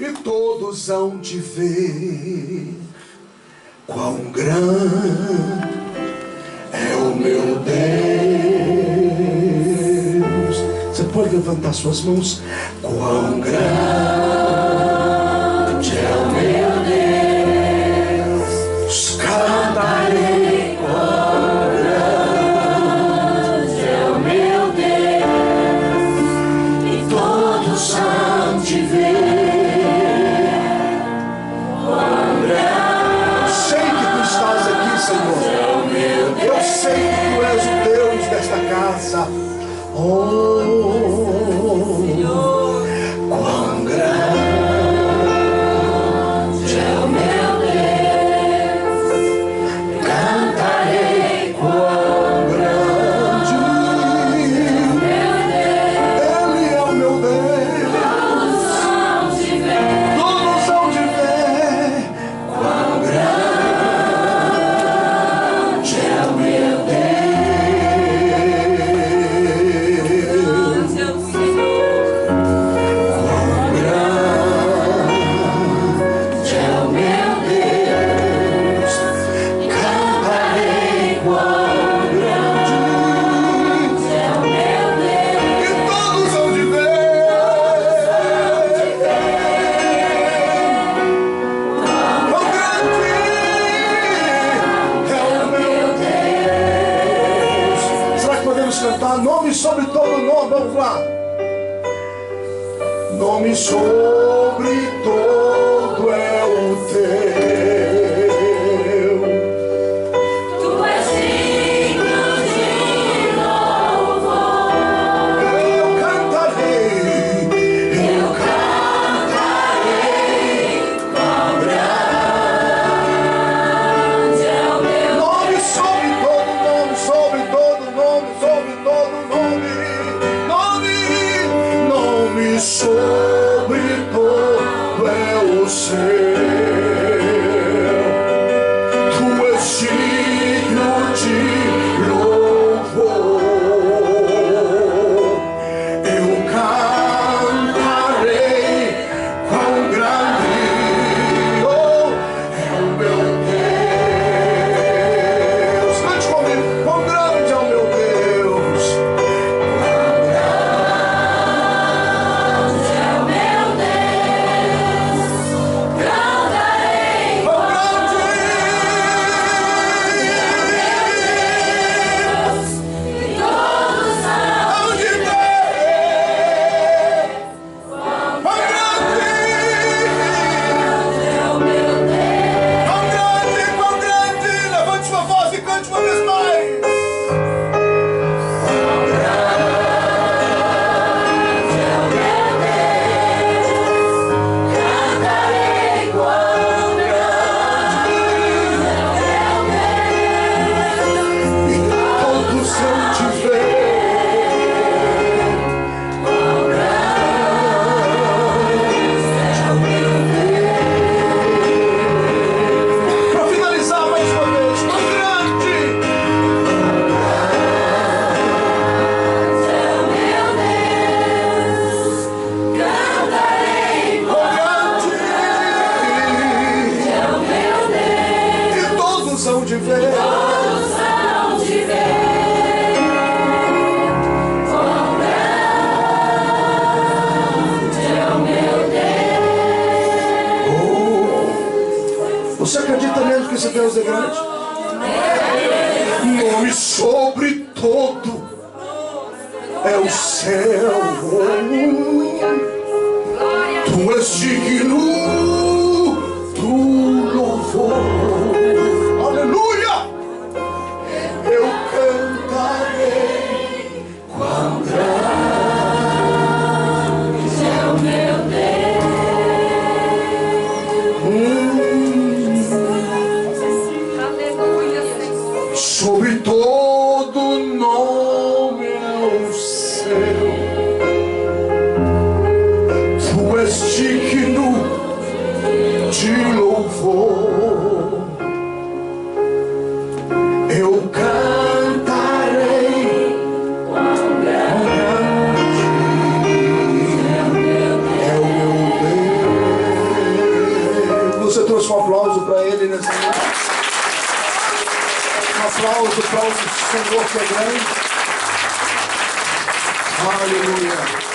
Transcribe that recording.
e todos hão de ver quão grande é o meu Deus. Você pode levantar suas mãos? Quão grande é o meu Deus, cantarei. Quão grande é o meu Deus, e todos hão de ver quão grande. Eu sei que tu estás aqui, Senhor. Eu sei que tu és o Deus desta casa. Quão grande é o meu Deus, cantarei. Quão grande Ele é o meu Deus. Todos hão de ver quão grande é o meu Deus. Nome sobre todo nome, vamos lá. Nome sobre todo é o teu. Tu és digno de louvor. Eu cantarei, quão grande é o meu nome sobre todo nome, sobre todo nome, sobre todo nome. Nome sobre todo é o seu. Tu és digno de louvor. Eu cantarei quão grande é o meu Deus. Cante comigo, quão grande é o meu Deus. Você acredita mesmo que esse Deus é grande? Nome sobre todo é o céu. Tu és digno do louvor. Aleluia! Eu cantarei quão grande é o meu Deus. Sobre todo nome é o seu. Tu és digno de louvor. Eu cantarei quão grande é o meu Deus. trouxe um aplauso para ele nessa noite. Um aplauso para o Senhor que é grande. Aleluia.